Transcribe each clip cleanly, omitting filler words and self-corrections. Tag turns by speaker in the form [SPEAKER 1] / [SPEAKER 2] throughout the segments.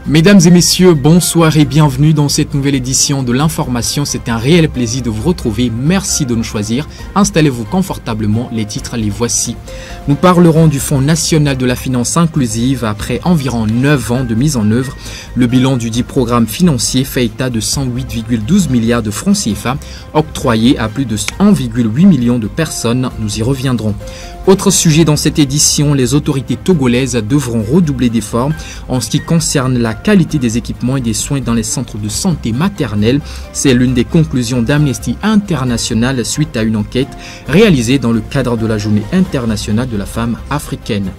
[SPEAKER 1] Mesdames et messieurs, bonsoir et bienvenue dans cette nouvelle édition de l'information. C'est un réel plaisir de vous retrouver. Merci de nous choisir. Installez-vous confortablement. Les titres, les voici. Nous parlerons du Fonds national de la finance inclusive. Après environ 9 ans de mise en œuvre, le bilan du dit programme financier fait état de 108,12 milliards de francs CFA octroyés à plus de 1,8 million de personnes. Nous y reviendrons. Autre sujet dans cette édition, les autorités togolaises devront redoubler d'efforts en ce qui concerne la qualité des équipements et des soins dans les centres de santé maternelle. C'est l'une des conclusions d'Amnesty International suite à une enquête réalisée dans le cadre de la Journée internationale de la femme africaine.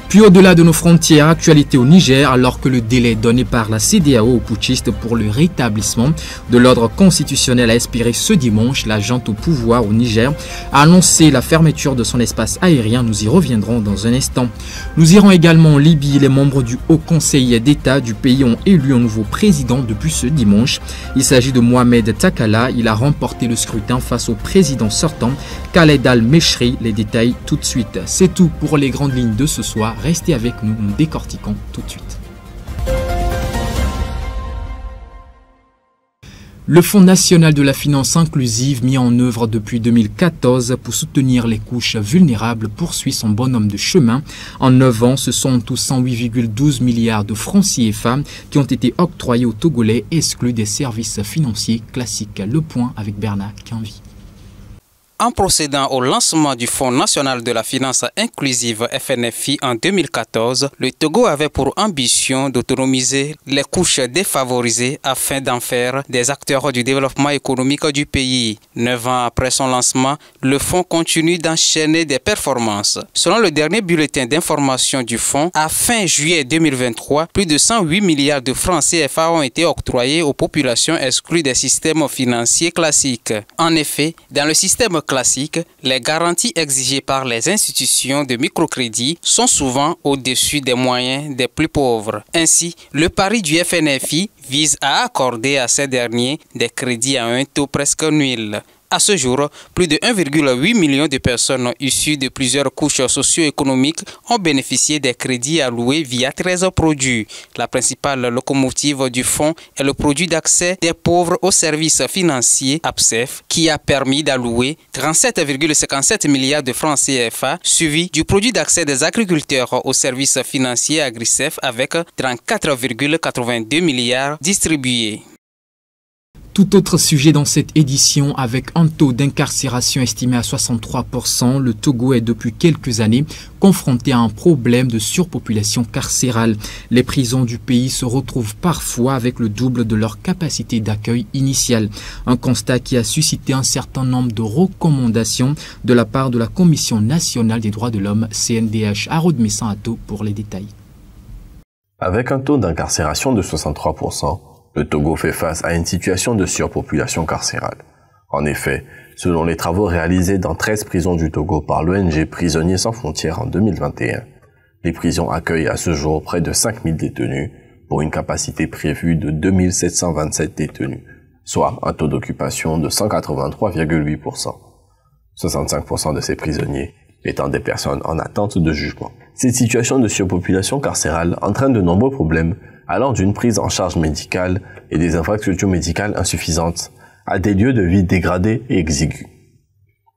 [SPEAKER 1] Puis au-delà de nos frontières, actualité au Niger, alors que le délai donné par la CEDEAO aux putschistes pour le rétablissement de l'ordre constitutionnel a expiré ce dimanche, la junte au pouvoir au Niger a annoncé la fermeture de son espace aérien. Nous y reviendrons dans un instant. Nous irons également en Libye. Les membres du Haut Conseil d'État du pays ont élu un nouveau président depuis ce dimanche. Il s'agit de Mohamed Takala. Il a remporté le scrutin face au président sortant, Khaled al-Meshri. Les détails tout de suite. C'est tout pour les grandes lignes de ce soir. Restez avec nous, nous décortiquons tout de suite. Le Fonds national de la finance inclusive, mis en œuvre depuis 2014 pour soutenir les couches vulnérables, poursuit son bonhomme de chemin. En 9 ans, ce sont tous 108,12 milliards de francs CFA qui ont été octroyés aux Togolais exclus des services financiers classiques. Le point avec Bernard Canvi.
[SPEAKER 2] En procédant au lancement du Fonds national de la finance inclusive FNFI en 2014, le Togo avait pour ambition d'autonomiser les couches défavorisées afin d'en faire des acteurs du développement économique du pays. 9 ans après son lancement, le fonds continue d'enchaîner des performances. Selon le dernier bulletin d'information du fonds, à fin juillet 2023, plus de 108 milliards de francs CFA ont été octroyés aux populations exclues des systèmes financiers classiques. En effet, dans le système classique, les garanties exigées par les institutions de microcrédit sont souvent au-dessus des moyens des plus pauvres. Ainsi, le pari du FNFI vise à accorder à ces derniers des crédits à un taux presque nul. À ce jour, plus de 1,8 million de personnes issues de plusieurs couches socio-économiques ont bénéficié des crédits alloués via 13 produits. La principale locomotive du fonds est le produit d'accès des pauvres aux services financiers APSEF, qui a permis d'allouer 37,57 milliards de francs CFA, suivi du produit d'accès des agriculteurs aux services financiers AgriCEF avec 34,82 milliards distribués.
[SPEAKER 1] Tout autre sujet dans cette édition, avec un taux d'incarcération estimé à 63%, le Togo est depuis quelques années confronté à un problème de surpopulation carcérale. Les prisons du pays se retrouvent parfois avec le double de leur capacité d'accueil initiale. Un constat qui a suscité un certain nombre de recommandations de la part de la Commission nationale des droits de l'homme, CNDH. Harold Messan-Ato pour les détails.
[SPEAKER 3] Avec un taux d'incarcération de 63%, le Togo fait face à une situation de surpopulation carcérale. En effet, selon les travaux réalisés dans 13 prisons du Togo par l'ONG Prisonniers sans frontières en 2021, les prisons accueillent à ce jour près de 5000 détenus pour une capacité prévue de 2727 détenus, soit un taux d'occupation de 183,8%. 65% de ces prisonniers étant des personnes en attente de jugement. Cette situation de surpopulation carcérale entraîne de nombreux problèmes allant d'une prise en charge médicale et des infrastructures médicales insuffisantes à des lieux de vie dégradés et exigus.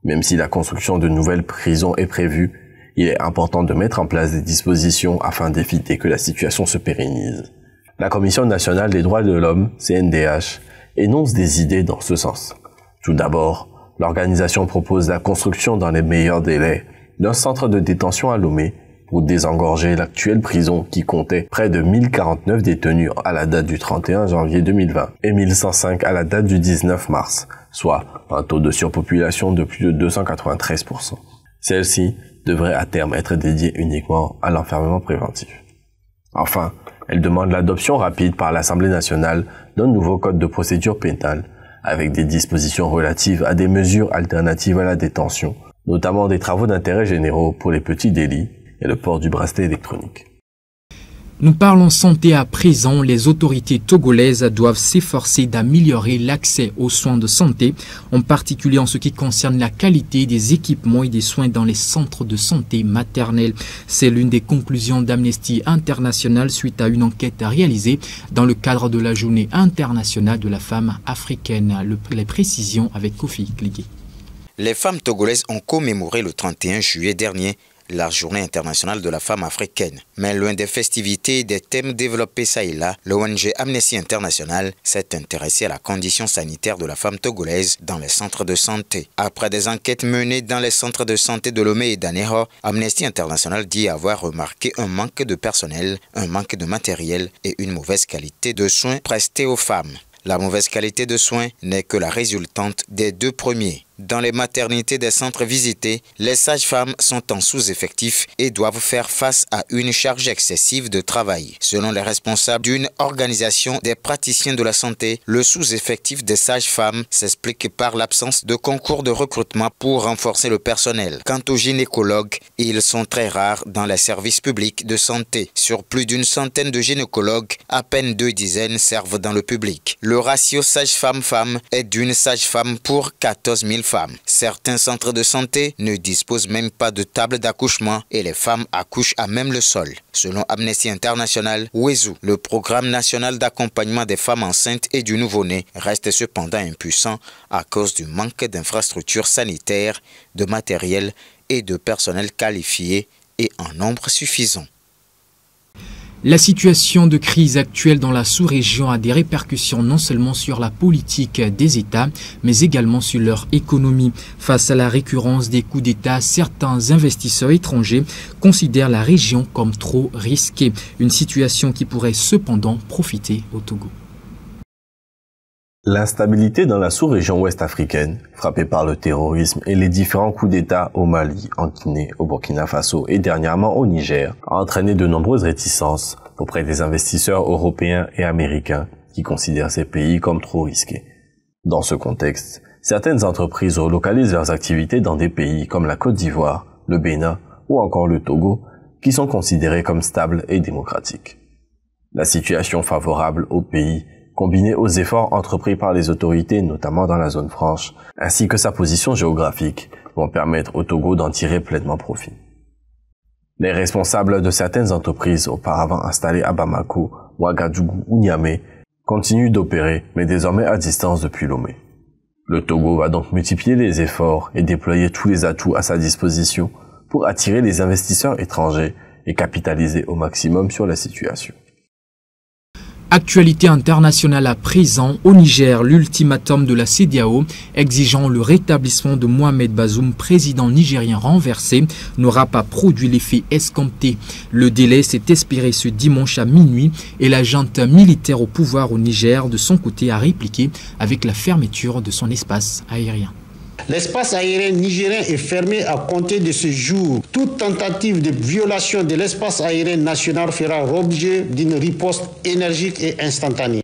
[SPEAKER 3] Même si la construction de nouvelles prisons est prévue, il est important de mettre en place des dispositions afin d'éviter que la situation se pérennise. La Commission nationale des droits de l'homme, CNDH, énonce des idées dans ce sens. Tout d'abord, l'organisation propose la construction dans les meilleurs délais d'un centre de détention à Lomé pour désengorger l'actuelle prison qui comptait près de 1049 détenus à la date du 31 janvier 2020 et 1105 à la date du 19 mars, soit un taux de surpopulation de plus de 293%. Celle-ci devrait à terme être dédiée uniquement à l'enfermement préventif. Enfin, elle demande l'adoption rapide par l'Assemblée nationale d'un nouveau code de procédure pénale avec des dispositions relatives à des mesures alternatives à la détention, notamment des travaux d'intérêt généraux pour les petits délits et le port du bracelet électronique.
[SPEAKER 1] Nous parlons santé à présent. Les autorités togolaises doivent s'efforcer d'améliorer l'accès aux soins de santé, en particulier en ce qui concerne la qualité des équipements et des soins dans les centres de santé maternels. C'est l'une des conclusions d'Amnesty International suite à une enquête réalisée dans le cadre de la Journée internationale de la femme africaine. Les précisions avec Kofi Kligé.
[SPEAKER 4] Les femmes togolaises ont commémoré le 31 juillet dernier la Journée internationale de la femme africaine. Mais loin des festivités et des thèmes développés ça et là, l'ONG Amnesty International s'est intéressée à la condition sanitaire de la femme togolaise dans les centres de santé. Après des enquêtes menées dans les centres de santé de Lomé et d'Aného, Amnesty International dit avoir remarqué un manque de personnel, un manque de matériel et une mauvaise qualité de soins prestés aux femmes. La mauvaise qualité de soins n'est que la résultante des deux premiers. Dans les maternités des centres visités, les sages-femmes sont en sous-effectif et doivent faire face à une charge excessive de travail. Selon les responsables d'une organisation des praticiens de la santé, le sous-effectif des sages-femmes s'explique par l'absence de concours de recrutement pour renforcer le personnel. Quant aux gynécologues, ils sont très rares dans les services publics de santé. Sur plus d'une centaine de gynécologues, à peine 2 dizaines servent dans le public. Le ratio sage-femme-femme est d'une sage-femme pour 14 000 femmes. Certains centres de santé ne disposent même pas de table d'accouchement et les femmes accouchent à même le sol. Selon Amnesty International, WESU, le programme national d'accompagnement des femmes enceintes et du nouveau-né, reste cependant impuissant à cause du manque d'infrastructures sanitaires, de matériel et de personnel qualifié et en nombre suffisant.
[SPEAKER 1] La situation de crise actuelle dans la sous-région a des répercussions non seulement sur la politique des États, mais également sur leur économie. Face à la récurrence des coups d'État, certains investisseurs étrangers considèrent la région comme trop risquée. Une situation qui pourrait cependant profiter au Togo.
[SPEAKER 3] L'instabilité dans la sous-région ouest africaine, frappée par le terrorisme et les différents coups d'État au Mali, en Guinée, au Burkina Faso et dernièrement au Niger, a entraîné de nombreuses réticences auprès des investisseurs européens et américains qui considèrent ces pays comme trop risqués. Dans ce contexte, certaines entreprises relocalisent leurs activités dans des pays comme la Côte d'Ivoire, le Bénin ou encore le Togo, qui sont considérés comme stables et démocratiques. La situation favorable au pays, combinée aux efforts entrepris par les autorités, notamment dans la zone franche, ainsi que sa position géographique, vont permettre au Togo d'en tirer pleinement profit. Les responsables de certaines entreprises auparavant installées à Bamako, Ouagadougou ou Niamey continuent d'opérer, mais désormais à distance depuis Lomé. Le Togo va donc multiplier les efforts et déployer tous les atouts à sa disposition pour attirer les investisseurs étrangers et capitaliser au maximum sur la situation.
[SPEAKER 1] Actualité internationale à présent, au Niger, l'ultimatum de la CEDEAO exigeant le rétablissement de Mohamed Bazoum, président nigérien renversé, n'aura pas produit l'effet escompté. Le délai s'est expiré ce dimanche à minuit et la junte militaire au pouvoir au Niger, de son côté, a répliqué avec la fermeture de son espace aérien.
[SPEAKER 5] L'espace aérien nigérien est fermé à compter de ce jour. Toute tentative de violation de l'espace aérien national fera l'objet d'une riposte énergique et instantanée.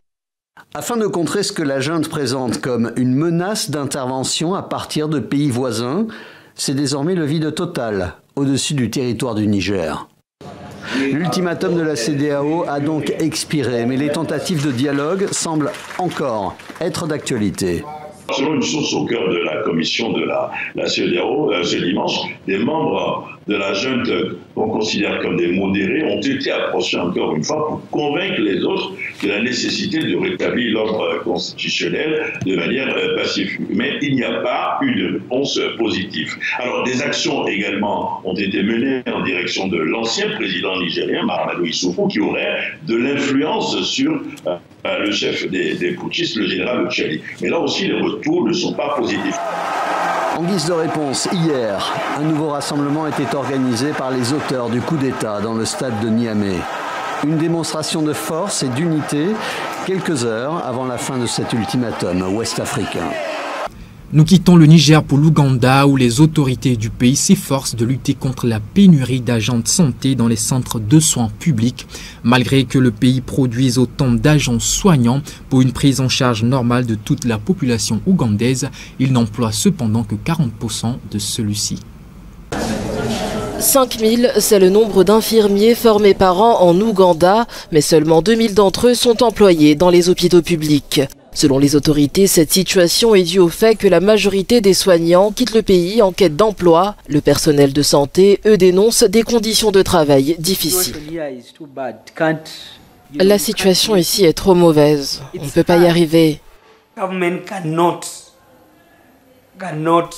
[SPEAKER 6] Afin de contrer ce que la junte présente comme une menace d'intervention à partir de pays voisins, c'est désormais le vide total au-dessus du territoire du Niger. L'ultimatum de la CEDEAO a donc expiré, mais les tentatives de dialogue semblent encore être d'actualité.
[SPEAKER 7] Selon une source au cœur de la commission de la CEDEAO, ce dimanche, des membres de la junte qu'on considère comme des modérés ont été approchés encore une fois pour convaincre les autres de la nécessité de rétablir l'ordre constitutionnel de manière pacifique. Mais il n'y a pas eu de réponse positive. Alors des actions également ont été menées en direction de l'ancien président nigérien, Mahamadou Issoufou, qui aurait de l'influence sur le chef des putschistes, le général Tchali. Mais là aussi, les retours ne sont pas positifs.
[SPEAKER 6] En guise de réponse, hier, un nouveau rassemblement était organisé par les auteurs du coup d'État dans le stade de Niamey. Une démonstration de force et d'unité quelques heures avant la fin de cet ultimatum ouest-africain.
[SPEAKER 1] Nous quittons le Niger pour l'Ouganda où les autorités du pays s'efforcent de lutter contre la pénurie d'agents de santé dans les centres de soins publics. Malgré que le pays produise autant d'agents soignants pour une prise en charge normale de toute la population ougandaise, il n'emploie cependant que 40% de celui-ci.
[SPEAKER 8] 5000, c'est le nombre d'infirmiers formés par an en Ouganda, mais seulement 2000 d'entre eux sont employés dans les hôpitaux publics. Selon les autorités, cette situation est due au fait que la majorité des soignants quittent le pays en quête d'emploi. Le personnel de santé, eux, dénonce des conditions de travail difficiles. La situation ici est trop mauvaise. On ne peut pas y arriver.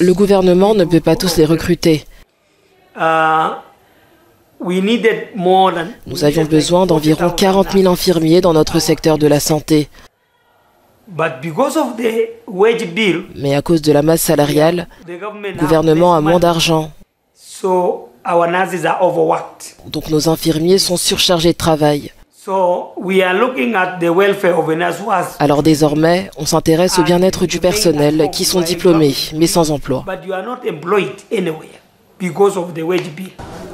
[SPEAKER 8] Le gouvernement ne peut pas tous les recruter. Nous avions besoin d'environ 40 000 infirmiers dans notre secteur de la santé. Mais à cause de la masse salariale, le gouvernement a moins d'argent. Donc nos infirmiers sont surchargés de travail. Alors désormais, on s'intéresse au bien-être du personnel qui sont diplômés mais sans emploi.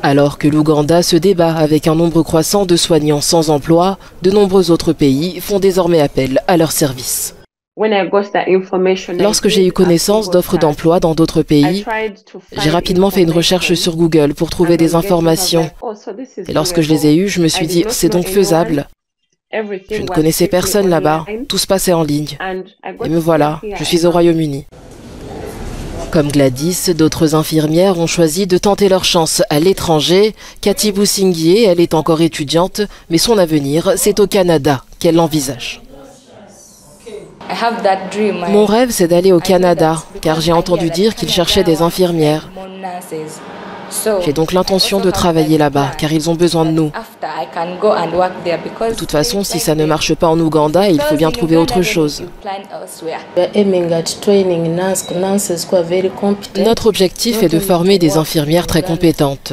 [SPEAKER 8] Alors que l'Ouganda se débat avec un nombre croissant de soignants sans emploi, de nombreux autres pays font désormais appel à leurs services. Lorsque j'ai eu connaissance d'offres d'emploi dans d'autres pays, j'ai rapidement fait une recherche sur Google pour trouver des informations. Et lorsque je les ai eues, je me suis dit, c'est donc faisable. Je ne connaissais personne là-bas, tout se passait en ligne. Et me voilà, je suis au Royaume-Uni. Comme Gladys, d'autres infirmières ont choisi de tenter leur chance à l'étranger. Cathy Boussinguier, elle est encore étudiante, mais son avenir, c'est au Canada qu'elle l'envisage. Mon rêve, c'est d'aller au Canada, car j'ai entendu dire qu'ils cherchaient des infirmières. J'ai donc l'intention de travailler là-bas, car ils ont besoin de nous. De toute façon, si ça ne marche pas en Ouganda, il faut bien trouver autre chose. Notre objectif est de former des infirmières très compétentes.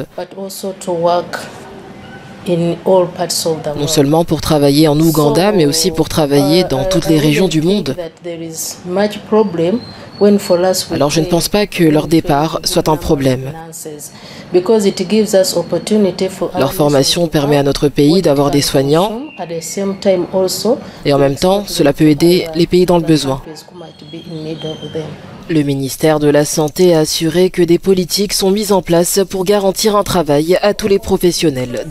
[SPEAKER 8] Non seulement pour travailler en Ouganda, mais aussi pour travailler dans toutes les régions du monde. Alors je ne pense pas que leur départ soit un problème. Leur formation permet à notre pays d'avoir des soignants et en même temps, cela peut aider les pays dans le besoin. Le ministère de la Santé a assuré que des politiques sont mises en place pour garantir un travail à tous les professionnels.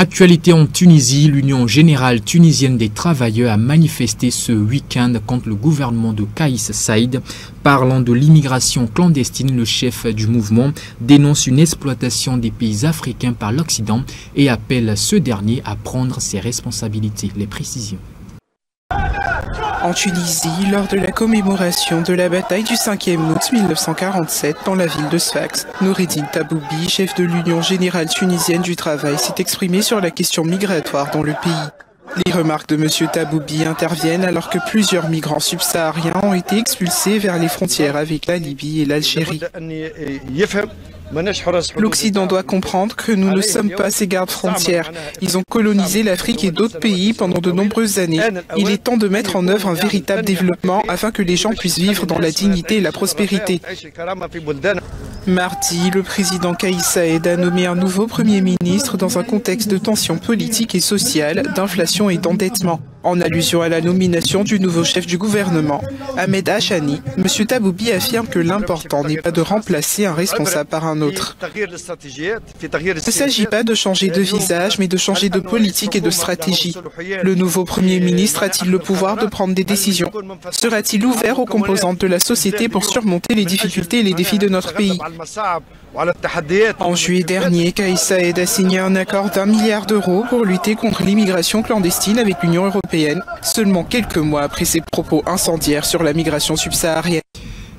[SPEAKER 1] Actualité en Tunisie, l'Union générale tunisienne des travailleurs a manifesté ce week-end contre le gouvernement de Kais Saied. Parlant de l'immigration clandestine, le chef du mouvement dénonce une exploitation des pays africains par l'Occident et appelle ce dernier à prendre ses responsabilités. Les précisions.
[SPEAKER 9] En Tunisie, lors de la commémoration de la bataille du 5e août 1947 dans la ville de Sfax, Noureddine Taboubi, chef de l'Union générale tunisienne du travail, s'est exprimé sur la question migratoire dans le pays. Les remarques de M. Taboubi interviennent alors que plusieurs migrants subsahariens ont été expulsés vers les frontières avec la Libye et l'Algérie. L'Occident doit comprendre que nous ne sommes pas ces gardes-frontières. Ils ont colonisé l'Afrique et d'autres pays pendant de nombreuses années. Il est temps de mettre en œuvre un véritable développement afin que les gens puissent vivre dans la dignité et la prospérité. Mardi, le président Kais Saied a nommé un nouveau Premier ministre dans un contexte de tensions politiques et sociales, d'inflation et d'endettement. En allusion à la nomination du nouveau chef du gouvernement, Ahmed Hachani, M. Taboubi affirme que l'important n'est pas de remplacer un responsable par un autre. Il ne s'agit pas de changer de visage, mais de changer de politique et de stratégie. Le nouveau Premier ministre a-t-il le pouvoir de prendre des décisions? Sera-t-il ouvert aux composantes de la société pour surmonter les difficultés et les défis de notre pays? En juillet dernier, Kais Saied a signé un accord d'1 milliard d'euros pour lutter contre l'immigration clandestine avec l'Union européenne, seulement quelques mois après ses propos incendiaires sur la migration subsaharienne.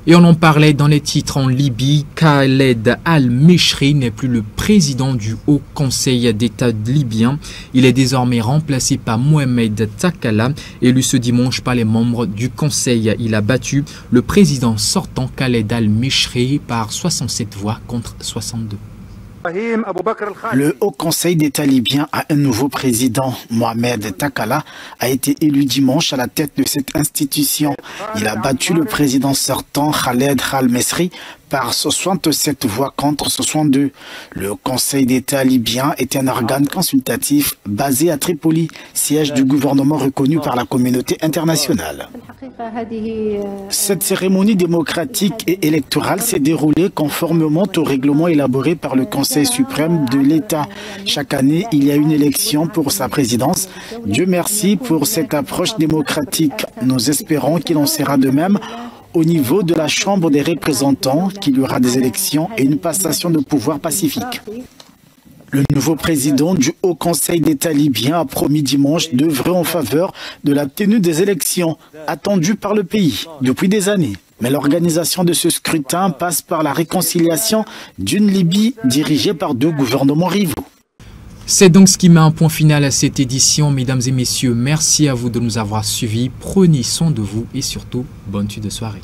[SPEAKER 1] Et on en parlait dans les titres en Libye. Khaled al-Meshri n'est plus le président du Haut Conseil d'État libyen. Il est désormais remplacé par Mohamed Takala, élu ce dimanche par les membres du Conseil. Il a battu le président sortant Khaled al-Meshri par 67 voix contre 62.
[SPEAKER 10] Le Haut Conseil d'État libyen a un nouveau président. Mohamed Takala a été élu dimanche à la tête de cette institution. Il a battu le président sortant Khaled al-Meshri par 67 voix contre 62. Le Conseil d'État libyen est un organe consultatif basé à Tripoli, siège du gouvernement reconnu par la communauté internationale. Cette cérémonie démocratique et électorale s'est déroulée conformément au règlement élaboré par le Conseil suprême de l'État. Chaque année, il y a une élection pour sa présidence. Dieu merci pour cette approche démocratique. Nous espérons qu'il en sera de même au niveau de la Chambre des représentants, qu'il y aura des élections et une passation de pouvoir pacifique. Le nouveau président du Haut Conseil d'État libyen a promis dimanche d'œuvrer en faveur de la tenue des élections attendues par le pays depuis des années. Mais l'organisation de ce scrutin passe par la réconciliation d'une Libye dirigée par deux gouvernements rivaux.
[SPEAKER 1] C'est donc ce qui met un point final à cette édition. Mesdames et messieurs, merci à vous de nous avoir suivis. Prenez soin de vous et surtout, bonne suite de soirée.